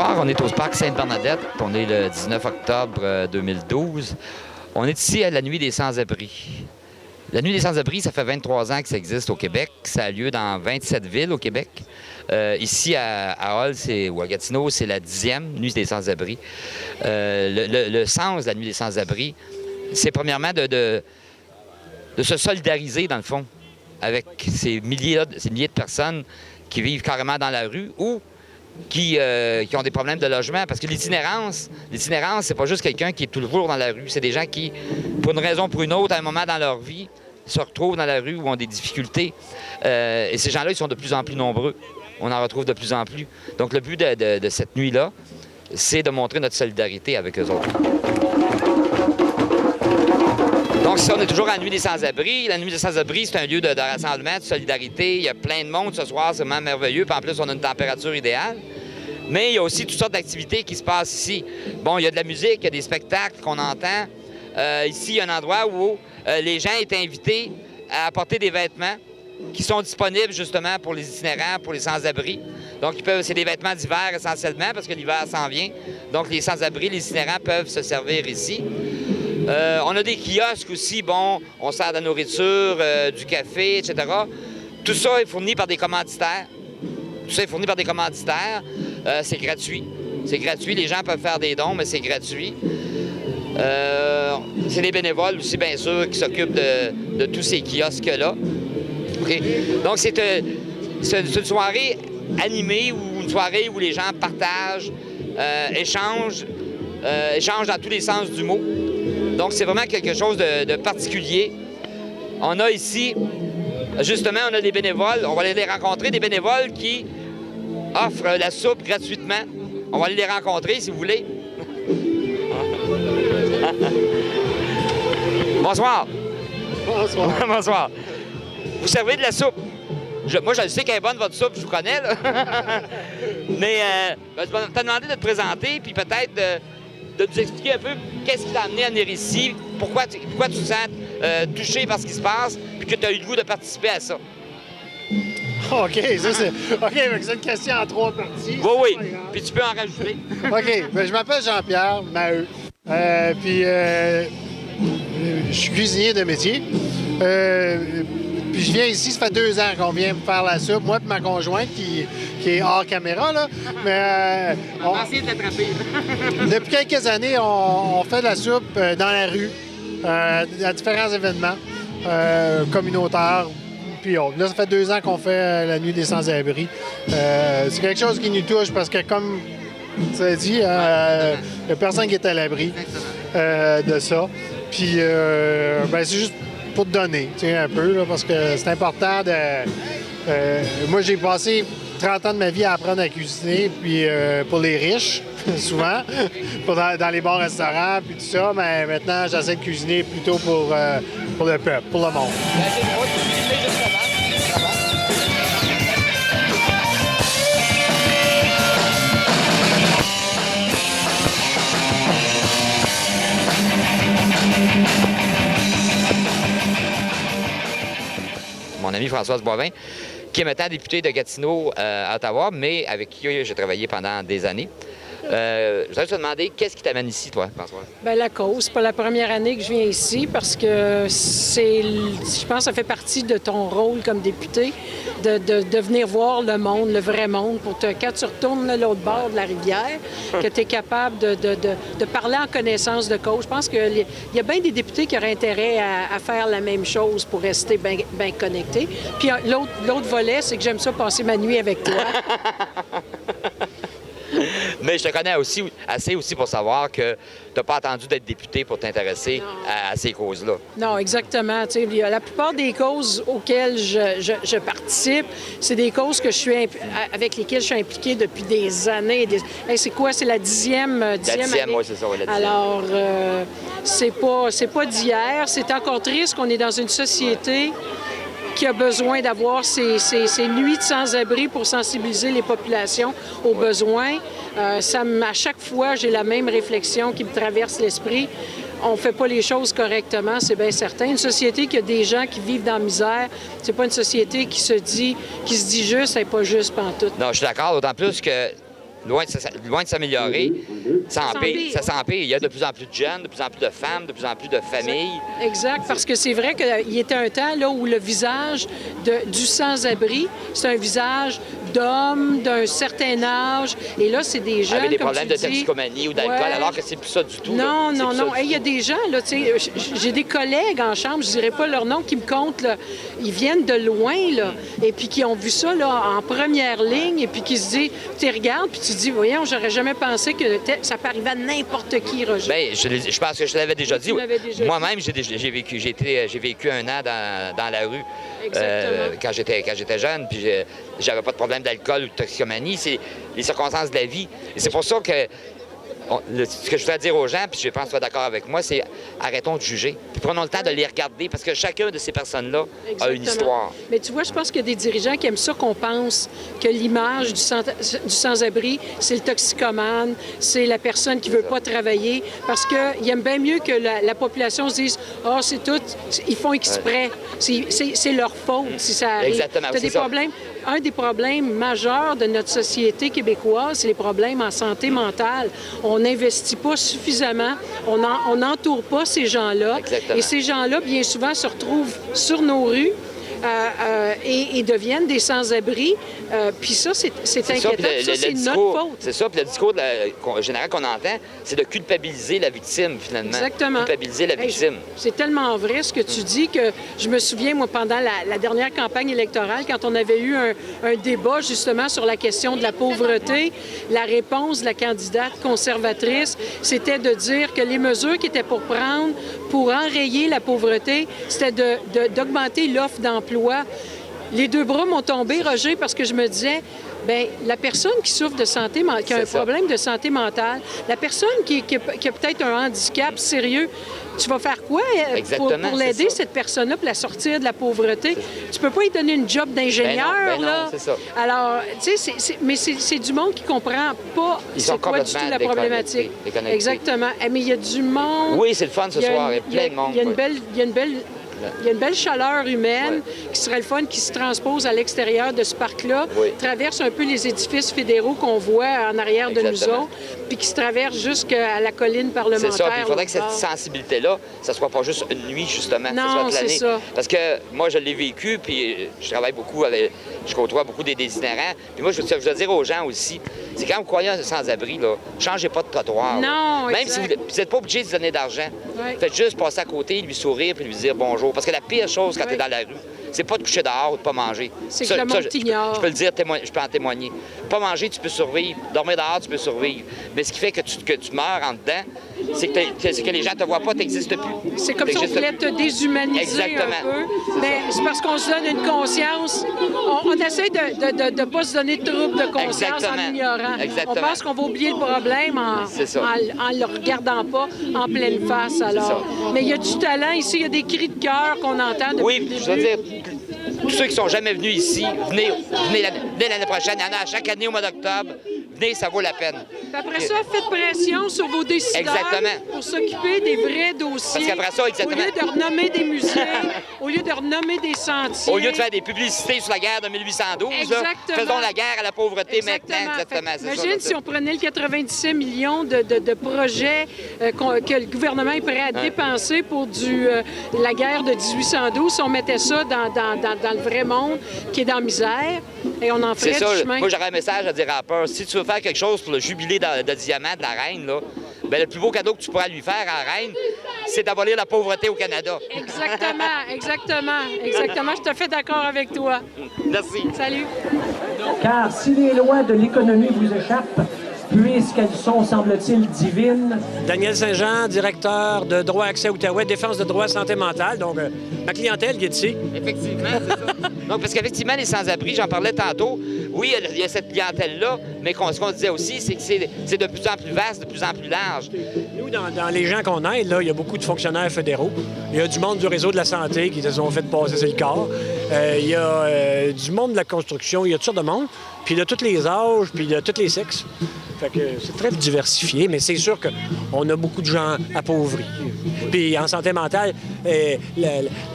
Bonsoir, on est au Parc Sainte-Bernadette. On est le 19 octobre 2012. On est ici à la Nuit des Sans-Abri. La Nuit des Sans-Abri, ça fait 23 ans que ça existe au Québec. Ça a lieu dans 27 villes au Québec. Ici, à Hull ou à Gatineau, c'est la 10e Nuit des Sans-Abri. Le sens de la Nuit des Sans-Abri, c'est premièrement de se solidariser, dans le fond, avec ces milliers de personnes qui vivent carrément dans la rue ou qui ont des problèmes de logement. Parce que l'itinérance, c'est pas juste quelqu'un qui est toujours dans la rue. C'est des gens qui, pour une raison ou pour une autre, à un moment dans leur vie, se retrouvent dans la rue ou ont des difficultés. Et ces gens-là, ils sont de plus en plus nombreux. On en retrouve de plus en plus. Donc, le but de cette nuit-là, c'est de montrer notre solidarité avec eux autres. Donc, ça, on est toujours à la Nuit des Sans-Abri. La Nuit des Sans-Abri, c'est un lieu de rassemblement, de solidarité. Il y a plein de monde ce soir, c'est vraiment merveilleux. Puis en plus, on a une température idéale. Mais il y a aussi toutes sortes d'activités qui se passent ici. Bon, il y a de la musique, il y a des spectacles qu'on entend. Ici, il y a un endroit où les gens étaient invités à apporter des vêtements qui sont disponibles justement pour les itinérants, pour les sans-abri. Donc, c'est des vêtements d'hiver essentiellement parce que l'hiver s'en vient. Donc, les sans-abri, les itinérants peuvent se servir ici. On a des kiosques aussi, bon, on sert de la nourriture, du café, etc. Tout ça est fourni par des commanditaires. C'est gratuit. C'est gratuit, les gens peuvent faire des dons, mais c'est gratuit. C'est des bénévoles aussi, bien sûr, qui s'occupent de tous ces kiosques-là. Okay. Donc, c'est une soirée animée ou une soirée où les gens partagent, échangent dans tous les sens du mot. Donc, c'est vraiment quelque chose de particulier. On a ici, justement, on a des bénévoles. On va aller les rencontrer, des bénévoles qui offrent la soupe gratuitement. On va aller les rencontrer, si vous voulez. Bonsoir. Bonsoir. Bonsoir. Vous servez de la soupe. Moi, je sais qu'elle est bonne, votre soupe, je vous connais, là. Mais je vais te demander de te présenter, puis peut-être de nous expliquer un peu qu'est-ce qui t'a amené à venir ici, pourquoi tu te sens touché par ce qui se passe, puis que tu as eu le goût de participer à ça. OK, ça c'est. OK, c'est une question en 3 parties. Oui. Puis tu peux en rajouter. OK, bien, je m'appelle Jean-Pierre Maheu. Puis je suis cuisinier de métier. Puis je viens ici, ça fait 2 ans qu'on vient faire la soupe, moi et ma conjointe qui est hors caméra, là. Mais On va essayer de l'attraper. depuis quelques années, on fait de la soupe dans la rue, à différents événements communautaires. Puis autres. Là, ça fait 2 ans qu'on fait la Nuit des Sans-Abri. C'est quelque chose qui nous touche parce que, comme tu as dit, il n'y a personne qui est à l'abri de ça. Puis, c'est juste pour te donner, tu sais, un peu, là, parce que c'est important de... moi, j'ai passé 30 ans de ma vie à apprendre à cuisiner, puis pour les riches, souvent, dans les bons restaurants, puis tout ça, mais maintenant, j'essaie de cuisiner plutôt pour le peuple, pour le monde. Mon ami Françoise Boivin, qui est maintenant députée de Gatineau à Ottawa, mais avec qui j'ai travaillé pendant des années. Je voudrais te demander, qu'est-ce qui t'amène ici, toi, Françoise? Bien, la cause. C'est pas la première année que je viens ici parce que je pense que ça fait partie de ton rôle comme député de venir voir le monde, le vrai monde, quand tu retournes de l'autre bord de la rivière, que tu es capable de parler en connaissance de cause. Je pense qu'il y a bien des députés qui auraient intérêt à faire la même chose pour rester bien connectés. Puis l'autre volet, c'est que j'aime ça passer ma nuit avec toi. Mais je te connais aussi assez pour savoir que tu n'as pas attendu d'être député pour t'intéresser à ces causes-là. Non, exactement. Tu sais, la plupart des causes auxquelles je participe, c'est des causes avec lesquelles je suis impliquée depuis des années. C'est quoi? C'est la 10e année? La 10e, oui, c'est ça. Oui, la 10e. Alors, c'est pas d'hier. C'est encore triste qu'on est dans une société qui a besoin d'avoir ces nuits de sans-abri pour sensibiliser les populations aux besoins. À chaque fois, j'ai la même réflexion qui me traverse l'esprit. On ne fait pas les choses correctement, c'est bien certain. Une société qui a des gens qui vivent dans la misère, c'est pas une société qui se dit juste, c'est pas juste pantoute. Non, je suis d'accord, d'autant plus que loin de s'améliorer, ça s'empire. Il y a de plus en plus de jeunes, de plus en plus de femmes, de plus en plus de familles. Exact, parce que c'est vrai qu'il était un temps là, où le visage du sans-abri, c'est un visage d'homme d'un certain âge. Et là, c'est des jeunes, avec des comme problèmes tu de dis, toxicomanie ou d'alcool, ouais. alors que c'est plus ça du tout. Non, là. non, non. Il y a des gens, là, tu sais, j'ai des collègues en chambre, je dirais pas leur nom, qui me comptent, là, ils viennent de loin, là, et puis qui ont vu ça, là, en première ligne, et puis qui se disent, tu regardes, puis tu te dis, voyons, j'aurais jamais pensé que ça peut arriver à n'importe qui, Roger. Bien, je pense que je te l'avais déjà dit. Moi-même, j'ai vécu un an dans la rue quand j'étais jeune, puis j'avais pas de problème d'alcool ou de toxicomanie. C'est les circonstances de la vie. Et c'est pour ça que ce que je voudrais dire aux gens, puis je pense que tu es d'accord avec moi, c'est arrêtons de juger. Puis prenons le temps de les regarder, parce que chacun de ces personnes-là a une histoire. Mais tu vois, je pense qu'il y a des dirigeants qui aiment ça qu'on pense que l'image du sans-abri, c'est le toxicomane, c'est la personne qui veut pas travailler, parce qu'ils aiment bien mieux que la population se dise « Ah, c'est tout, ils font exprès, c'est leur faute si ça arrive. » Exactement. T'as des problèmes. Un des problèmes majeurs de notre société québécoise, c'est les problèmes en santé mentale. On n'investit pas suffisamment, on n'entoure pas ces gens-là. Exactement. Et ces gens-là, bien souvent, se retrouvent sur nos rues et deviennent des sans-abri. Puis ça, c'est inquiétant. Ça, c'est notre faute. C'est ça. Puis le discours général qu'on entend, c'est de culpabiliser la victime, finalement. Exactement. Culpabiliser la victime. C'est tellement vrai ce que tu dis que je me souviens, moi, pendant la dernière campagne électorale, quand on avait eu un débat justement sur la question de la pauvreté, la réponse de la candidate conservatrice, c'était de dire que les mesures qui étaient pour prendre pour enrayer la pauvreté, c'était d'augmenter l'offre d'emploi. Les deux bras m'ont tombé, Roger, parce que je me disais, bien, la personne qui souffre de santé, qui a un problème de santé mentale, la personne qui a peut-être un handicap sérieux, tu vas faire quoi pour l'aider, cette personne-là, pour la sortir de la pauvreté? Tu peux pas lui donner une job d'ingénieur, là. C'est ça. Alors, tu sais, mais c'est du monde qui comprend pas c'est quoi du tout la problématique. Exactement. Mais il y a du monde... Oui, c'est le fun ce soir. Il y a plein de monde. Il y a une belle chaleur humaine qui serait le fun, qui se transpose à l'extérieur de ce parc-là, traverse un peu les édifices fédéraux qu'on voit en arrière de nous autres, puis qui se traverse jusqu'à la colline parlementaire. C'est ça, puis il faudrait que cette sensibilité-là, ça soit pas juste une nuit, justement. Non, c'est ça. Parce que moi, je l'ai vécu, puis je travaille beaucoup je côtoie beaucoup des itinérants. Puis moi, je veux dire aux gens aussi, c'est quand vous croyez à un sans-abri, là, changez pas de trottoir. Non, même si vous n'êtes pas obligé de lui donner d'argent. Faites juste passer à côté, lui sourire, puis lui dire bonjour. Parce que la pire chose quand tu es dans la rue, c'est pas de coucher dehors ou de pas manger. C'est que le monde t'ignore. Je peux le dire, je peux en témoigner. Pas manger, tu peux survivre. Dormir dehors, tu peux survivre. Mais ce qui fait que tu meurs en dedans, c'est que les gens te voient pas, tu n'existes plus. C'est comme si on voulait te déshumaniser un peu. Mais c'est parce qu'on se donne une conscience. On essaie de ne pas se donner de trouble de conscience en ignorant. On pense qu'on va oublier le problème en le regardant pas en pleine face. Alors. Mais il y a du talent ici, il y a des cris de cœur qu'on entend depuis le début. Je veux dire, tous ceux qui sont jamais venus ici, venez l'année prochaine. Il y en a à chaque année au mois d'octobre. Venez, ça vaut la peine. Puis après ça, faites pression sur vos décideurs pour s'occuper des vrais dossiers. Parce qu'après ça, exactement. Au lieu de renommer des musées, au lieu de renommer des sentiers. Au lieu de faire des publicités sur la guerre de 1812, là, faisons la guerre à la pauvreté maintenant. Imagine si on prenait le 97 millions de projets que le gouvernement est prêt à dépenser pour la guerre de 1812, si on mettait ça dans le vrai monde qui est dans la misère, et on en ferait du chemin. Moi, j'aurais un message à dire à la peur. Si tu veux faire quelque chose pour le jubilé de diamant de la reine, là, bien, le plus beau cadeau que tu pourras lui faire à la reine, c'est d'abolir la pauvreté au Canada. Exactement. Je suis tout à fait d'accord avec toi. Merci. Salut. Car si les lois de l'économie vous échappent, puisqu'elles sont, semble-t-il, divines. Daniel Saint-Jean, directeur de Droit Accès Outaouais, Défense de droit santé mentale. Donc, ma clientèle qui est ici. Effectivement, c'est ça. Donc, parce qu'effectivement, les sans-abri, j'en parlais tantôt, oui, il y a cette clientèle-là, mais ce qu'on disait aussi, c'est que c'est de plus en plus vaste, de plus en plus large. Nous, dans les gens qu'on aide, là, il y a beaucoup de fonctionnaires fédéraux. Il y a du monde du réseau de la santé qui se sont fait passer sur le corps. Il y a du monde de la construction. Il y a toutes sortes de monde. Puis de tous les âges, puis de tous les sexes. Fait que c'est très diversifié, mais c'est sûr qu'on a beaucoup de gens appauvris. Puis en santé mentale,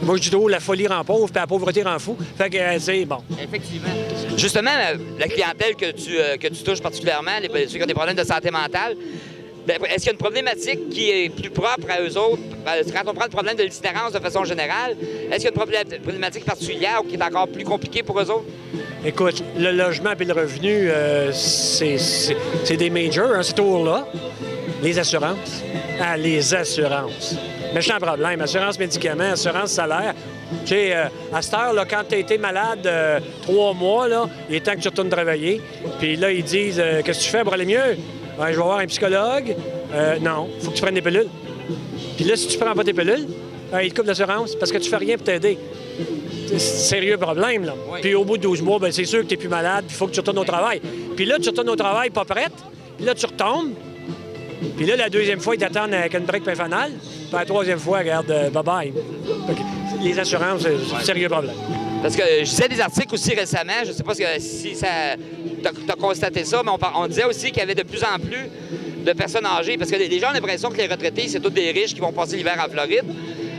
moi je dis toujours, la folie rend pauvre, puis la pauvreté rend fou. Fait que c'est bon. Effectivement. Justement, la clientèle que tu touches particulièrement, ceux qui ont des problèmes de santé mentale, est-ce qu'il y a une problématique qui est plus propre à eux autres? Quand on prend le problème de l'itinérance de façon générale, est-ce qu'il y a une problématique particulière ou qui est encore plus compliquée pour eux autres? Écoute, le logement et le revenu, c'est des majors, hein, ce tour-là. Les assurances. Ah, les assurances. Méchant problème. Assurance médicaments, assurance salaire. Tu sais, à cette heure, là, quand tu as été malade 3 mois, là, il est temps que tu retournes travailler. Puis là, ils disent qu'est-ce que tu fais pour aller mieux? Ben, je vais voir un psychologue. Non, il faut que tu prennes des pilules. Puis là, si tu prends pas tes pilules, il te coupe l'assurance parce que tu fais rien pour t'aider. C'est sérieux problème, là. Oui. Puis au bout de 12 mois, ben, c'est sûr que tu n'es plus malade, puis il faut que tu retournes au travail. Puis là, tu retournes au travail pas prête, puis là, tu retombes. Puis là, la deuxième fois, ils t'attendent avec une brique pinfanale. Puis la troisième fois, regarde, bye-bye. Les assurances, c'est un sérieux problème. Parce que je disais des articles aussi récemment, je ne sais pas si ça t'as constaté ça, mais on disait aussi qu'il y avait de plus en plus de personnes âgées, parce que les gens ont l'impression que les retraités, c'est tous des riches qui vont passer l'hiver en Floride,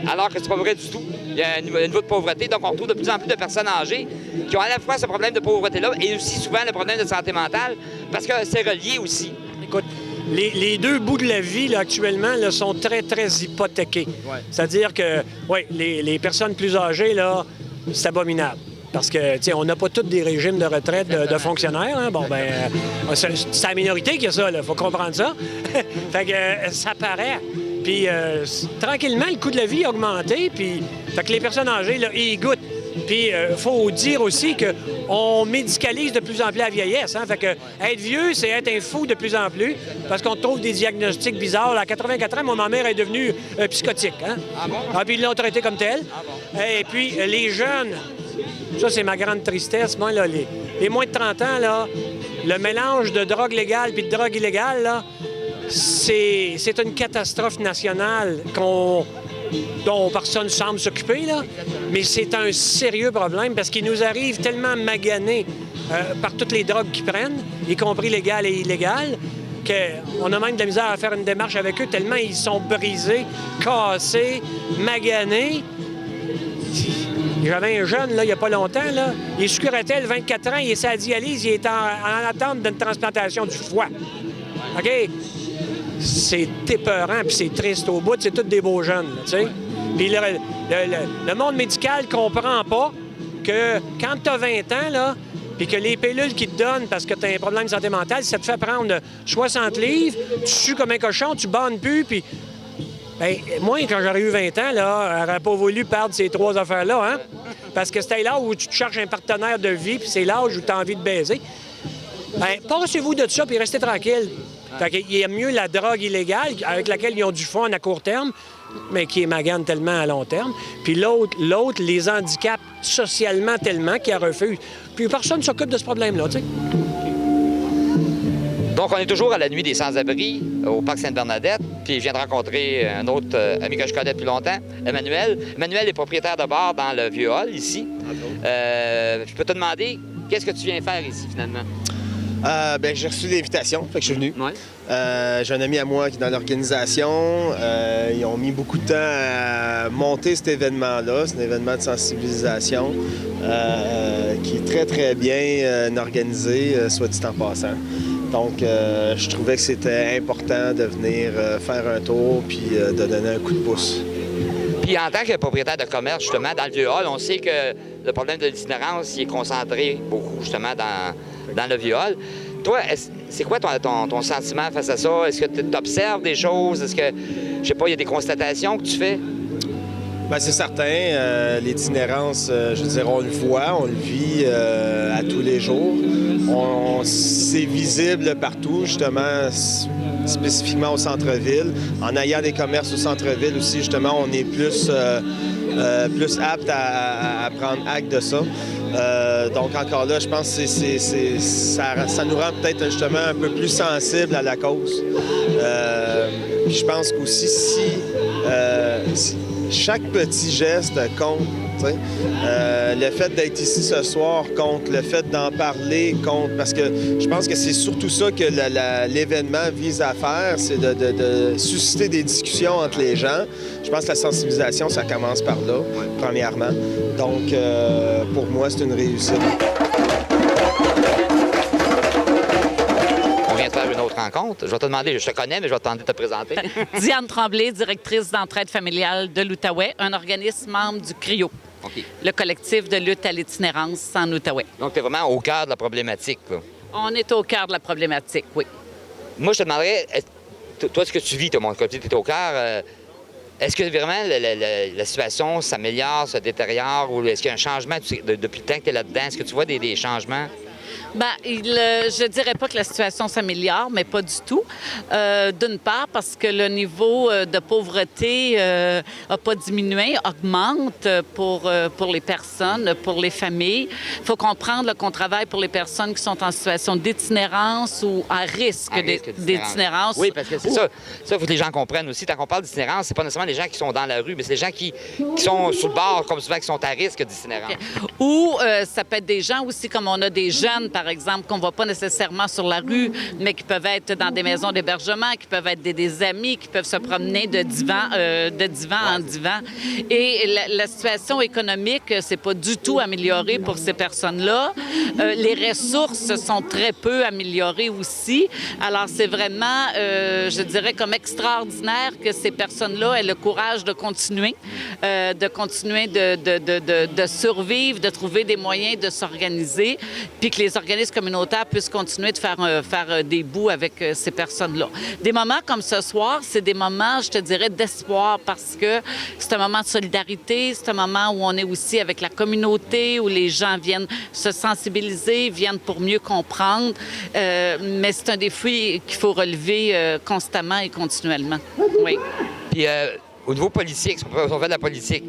alors que c'est pas vrai du tout. Il y a un niveau de pauvreté, donc on retrouve de plus en plus de personnes âgées qui ont à la fois ce problème de pauvreté-là et aussi souvent le problème de santé mentale, parce que c'est relié aussi. Écoute, les deux bouts de la vie, là, actuellement, là, sont très, très hypothéqués. Ouais. C'est-à-dire que, oui, les personnes plus âgées, là, c'est abominable. Parce que, tu sais, on n'a pas tous des régimes de retraite de fonctionnaires. Hein? Bon, ben c'est la minorité qui a ça, il faut comprendre ça. Fait que ça paraît. Puis, tranquillement, le coût de la vie a augmenté. Puis, fait que les personnes âgées, là, ils goûtent. Puis, il faut dire aussi qu'on médicalise de plus en plus la vieillesse. Hein? Fait que être vieux, c'est être un fou de plus en plus parce qu'on trouve des diagnostics bizarres. À 84 ans, moi, ma mère est devenue psychotique. Hein? Ah bon? Ah, puis ils l'ont traité comme telle. Ah bon? Et puis, les jeunes, ça, c'est ma grande tristesse. Moi, là, les moins de 30 ans, là, le mélange de drogue légale puis de drogue illégale, là, c'est une catastrophe nationale dont personne ne semble s'occuper, là. Mais c'est un sérieux problème parce qu'il nous arrive tellement maganés par toutes les drogues qu'ils prennent, y compris légales et illégales, qu'on a même de la misère à faire une démarche avec eux tellement ils sont brisés, cassés, maganés. J'avais un jeune, là, il n'y a pas longtemps, là. Il est sous curatelle, 24 ans, il est sa dialyse, il est en attente d'une transplantation du foie. OK? C'est épeurant, puis c'est triste au bout, c'est tous des beaux jeunes, tu sais. Puis le monde médical comprend pas que quand tu as 20 ans, là, puis que les pilules qu'ils te donnent parce que tu as un problème de santé mentale, ça te fait prendre 60 livres, tu sues comme un cochon, tu bannes plus, puis... Bien, moi, quand j'aurais eu 20 ans, là, j'aurais pas voulu perdre ces 3 affaires-là, hein? Parce que c'était l'âge où tu te cherches un partenaire de vie, puis c'est l'âge où tu as envie de baiser. Bien, passez-vous de ça, puis restez tranquille. Fait qu'il y a mieux la drogue illégale, avec laquelle ils ont du fun à court terme, mais qui est magane tellement à long terme. Puis l'autre les handicape socialement tellement qu'ils refusent. Puis personne ne s'occupe de ce problème-là, tu sais. Donc, on est toujours à la nuit des sans-abri au parc Sainte-Bernadette. Puis, je viens de rencontrer un autre ami que je connais depuis longtemps, Emmanuel. Emmanuel est propriétaire de bar dans le Vieux Hall, ici. Je peux te demander, qu'est-ce que tu viens faire ici, finalement? Bien, j'ai reçu l'invitation, fait que je suis venu. Ouais. J'ai un ami à moi qui est dans l'organisation. Ils ont mis beaucoup de temps à monter cet événement-là. C'est un événement de sensibilisation qui est très, très bien organisé, soit dit en passant. Donc, je trouvais que c'était important de venir faire un tour puis de donner un coup de pouce. Puis en tant que propriétaire de commerce, justement, dans le Vieux Hall, on sait que le problème de l'itinérance, il est concentré beaucoup, justement, dans le Vieux Hall. Toi, c'est quoi ton sentiment face à ça? Est-ce que tu observes des choses? Est-ce que, je sais pas, il y a des constatations que tu fais? Bien, c'est certain. L'itinérance, je veux dire, on le voit, on le vit à tous les jours. C'est visible partout, justement, spécifiquement au centre-ville. En ayant des commerces au centre-ville aussi, justement, on est plus apte à prendre acte de ça. Donc, encore là, je pense que ça nous rend peut-être justement un peu plus sensibles à la cause. Puis je pense qu'aussi, chaque petit geste compte. Le fait d'être ici ce soir compte, le fait d'en parler compte, parce que je pense que c'est surtout ça que l'événement vise à faire, c'est de susciter des discussions entre les gens. Je pense que la sensibilisation, ça commence par là, premièrement. Donc, pour moi, c'est une réussite. De faire une autre rencontre. Je vais te demander, je te connais, mais je vais te demander de te présenter. Diane Tremblay, directrice d'entraide familiale de l'Outaouais, un organisme membre du CRIO, le collectif de lutte à l'itinérance en Outaouais. Donc, tu es vraiment au cœur de la problématique, là. On est au cœur de la problématique, oui. Moi, je te demanderais, toi, ce que tu vis, mon côté, tu es au cœur, est-ce que vraiment la situation s'améliore, se détériore, ou est-ce qu'il y a un changement depuis le temps que tu es là-dedans? Est-ce que tu vois des changements? Bien, je dirais pas que la situation s'améliore, mais pas du tout. D'une part, parce que le niveau de pauvreté n'a pas diminué, augmente pour les personnes, pour les familles. Il faut comprendre qu'on travaille pour les personnes qui sont en situation d'itinérance ou à risque d'itinérance. Oui, parce que c'est ça. Ça, il faut que les gens comprennent aussi. Tant qu'on parle d'itinérance, c'est pas nécessairement les gens qui sont dans la rue, mais c'est les gens qui sont sur le bord, comme souvent, qui sont à risque d'itinérance. Ou ça peut être des gens aussi, comme on a des jeunes, par exemple, qu'on ne voit pas nécessairement sur la rue, mais qui peuvent être dans des maisons d'hébergement, qui peuvent être des amis, qui peuvent se promener de divan en divan. Et la situation économique, c'est pas du tout amélioré pour ces personnes-là. Les ressources sont très peu améliorées aussi. Alors, c'est vraiment, je dirais, comme extraordinaire que ces personnes-là aient le courage de continuer de survivre, de trouver des moyens de s'organiser, puis que les organismes communautaires puissent continuer de faire des bouts avec ces personnes-là. Des moments comme ce soir, c'est des moments, je te dirais, d'espoir parce que c'est un moment de solidarité, c'est un moment où on est aussi avec la communauté, où les gens viennent se sensibiliser, viennent pour mieux comprendre, mais c'est un défi qu'il faut relever constamment et continuellement. Oui. Puis au niveau politique, si on fait de la politique,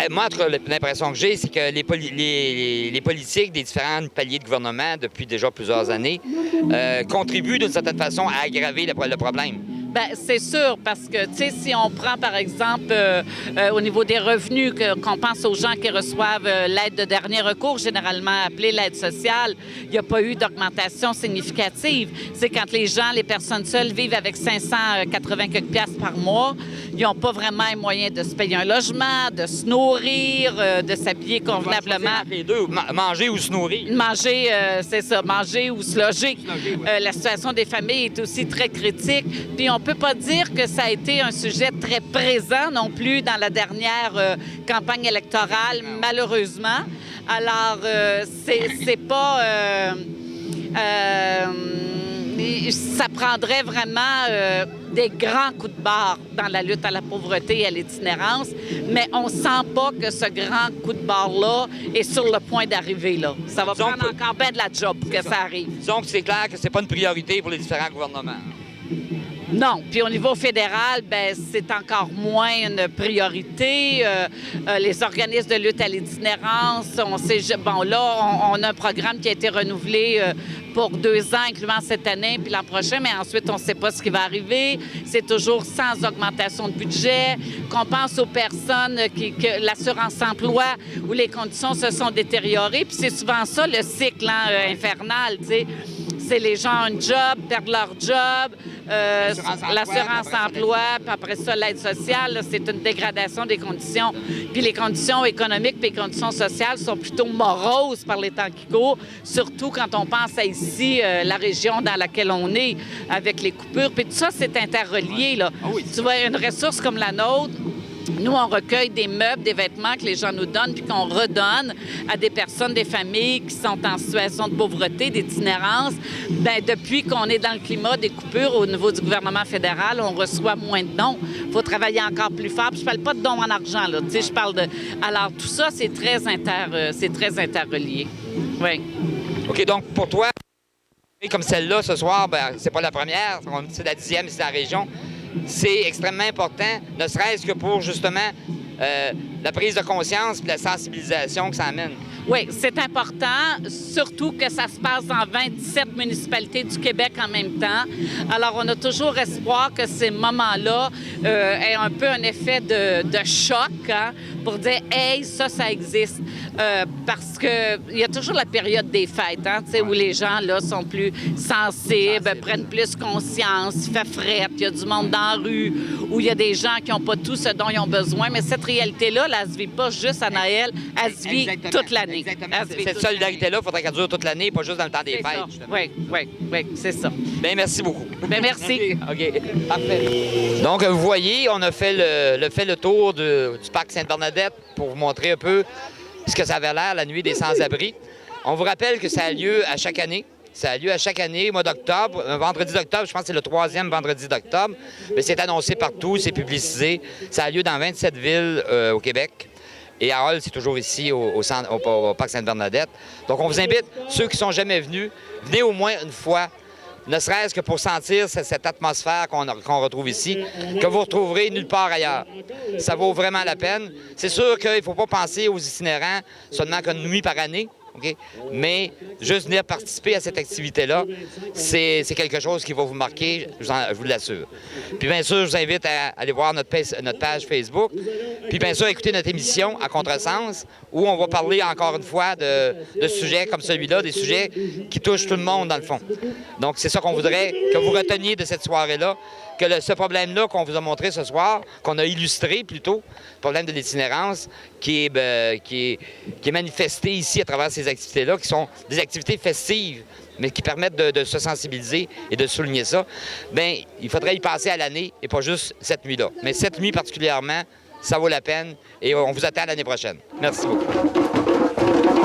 moi, l'impression que j'ai, c'est que les politiques des différents paliers de gouvernement, depuis déjà plusieurs années, contribuent d'une certaine façon à aggraver le problème. Bien, c'est sûr, parce que, tu sais, si on prend, par exemple, au niveau des revenus, qu'on pense aux gens qui reçoivent l'aide de dernier recours, généralement appelée l'aide sociale, il n'y a pas eu d'augmentation significative. C'est quand les personnes seules vivent avec 580 quelques piastres par mois, ils n'ont pas vraiment les moyens de se payer un logement, de se nourrir, de s'habiller convenablement. Les deux, manger ou se nourrir. Manger, c'est ça, manger ou se loger. La situation des familles est aussi très critique. Puis on peut pas dire que ça a été un sujet très présent non plus dans la dernière campagne électorale, malheureusement. Alors, c'est pas... ça prendrait vraiment des grands coups de barre dans la lutte à la pauvreté et à l'itinérance, mais on sent pas que ce grand coup de barre-là est sur le point d'arriver, là. Ça va prendre encore bien de la job pour que ça arrive. Donc, c'est clair que c'est pas une priorité pour les différents gouvernements. Non. Puis au niveau fédéral, bien, c'est encore moins une priorité. Les organismes de lutte à l'itinérance, on a un programme qui a été renouvelé pour 2 ans, incluant cette année, puis l'an prochain, mais ensuite, on ne sait pas ce qui va arriver. C'est toujours sans augmentation de budget. Qu'on pense aux personnes que l'assurance-emploi, où les conditions se sont détériorées. Puis c'est souvent ça, le cycle infernal, tu sais. C'est les gens ont un job, perdent leur job, l'assurance-emploi, puis après ça, l'aide sociale, là, c'est une dégradation des conditions. Puis les conditions économiques puis les conditions sociales sont plutôt moroses par les temps qui courent, surtout quand on pense à ici, la région dans laquelle on est, avec les coupures. Puis tout ça, c'est interrelié, là. Ah oui. Tu vois, une ressource comme la nôtre, nous, on recueille des meubles, des vêtements que les gens nous donnent puis qu'on redonne à des personnes, des familles qui sont en situation de pauvreté, d'itinérance. Bien, depuis qu'on est dans le climat des coupures au niveau du gouvernement fédéral, on reçoit moins de dons. Il faut travailler encore plus fort. Puis je parle pas de dons en argent, là. Tu sais, je parle de... Alors, tout ça, c'est très interrelié. Oui. OK, donc, pour toi, comme celle-là, ce soir, bien, c'est pas la première, c'est la 10e ici dans la région. C'est extrêmement important, ne serait-ce que pour, justement, la prise de conscience et la sensibilisation que ça amène. Oui, c'est important, surtout que ça se passe dans 27 municipalités du Québec en même temps. Alors, on a toujours espoir que ces moments-là aient un peu un effet de choc, hein, pour dire « Hey, ça existe ». Parce qu'il y a toujours la période des fêtes, hein, où les gens là, sont plus sensibles, prennent plus conscience, il fait fret, il y a du monde dans la rue, où il y a des gens qui n'ont pas tout ce dont ils ont besoin. Mais cette réalité-là, elle ne se vit pas juste à Noël, elle se vit toute l'année. Cette solidarité-là, il faudrait qu'elle dure toute l'année, pas juste dans le temps des fêtes. Oui, c'est ça. Bien, merci beaucoup. Bien, merci. OK, parfait. Donc, vous voyez, on a fait le tour du parc Sainte-Bernadette pour vous montrer un peu ce que ça avait l'air, la nuit des sans-abri. On vous rappelle que ça a lieu à chaque année. Ça a lieu à chaque année, au mois d'octobre. Un vendredi d'octobre, je pense que c'est le 3e vendredi d'octobre. Mais c'est annoncé partout, c'est publicisé. Ça a lieu dans 27 villes au Québec. Et à Hull, c'est toujours ici, au parc Sainte-Bernadette. Donc, on vous invite, ceux qui ne sont jamais venus, venez au moins une fois, ne serait-ce que pour sentir cette atmosphère qu'on retrouve ici, que vous retrouverez nulle part ailleurs. Ça vaut vraiment la peine. C'est sûr qu'il ne faut pas penser aux itinérants seulement qu'une nuit par année. Okay? Mais juste venir participer à cette activité-là, c'est quelque chose qui va vous marquer, je vous l'assure. Puis bien sûr, je vous invite à aller voir notre page Facebook. Puis bien sûr, écouter notre émission à Contresens, où on va parler encore une fois de sujets comme celui-là, des sujets qui touchent tout le monde dans le fond. Donc c'est ça qu'on voudrait que vous reteniez de cette soirée-là, que ce problème-là qu'on vous a montré ce soir, qu'on a illustré plutôt, le problème de l'itinérance, qui est manifesté ici à travers ces activités-là, qui sont des activités festives, mais qui permettent de se sensibiliser et de souligner ça, bien, il faudrait y passer à l'année et pas juste cette nuit-là. Mais cette nuit particulièrement, ça vaut la peine et on vous attend l'année prochaine. Merci beaucoup.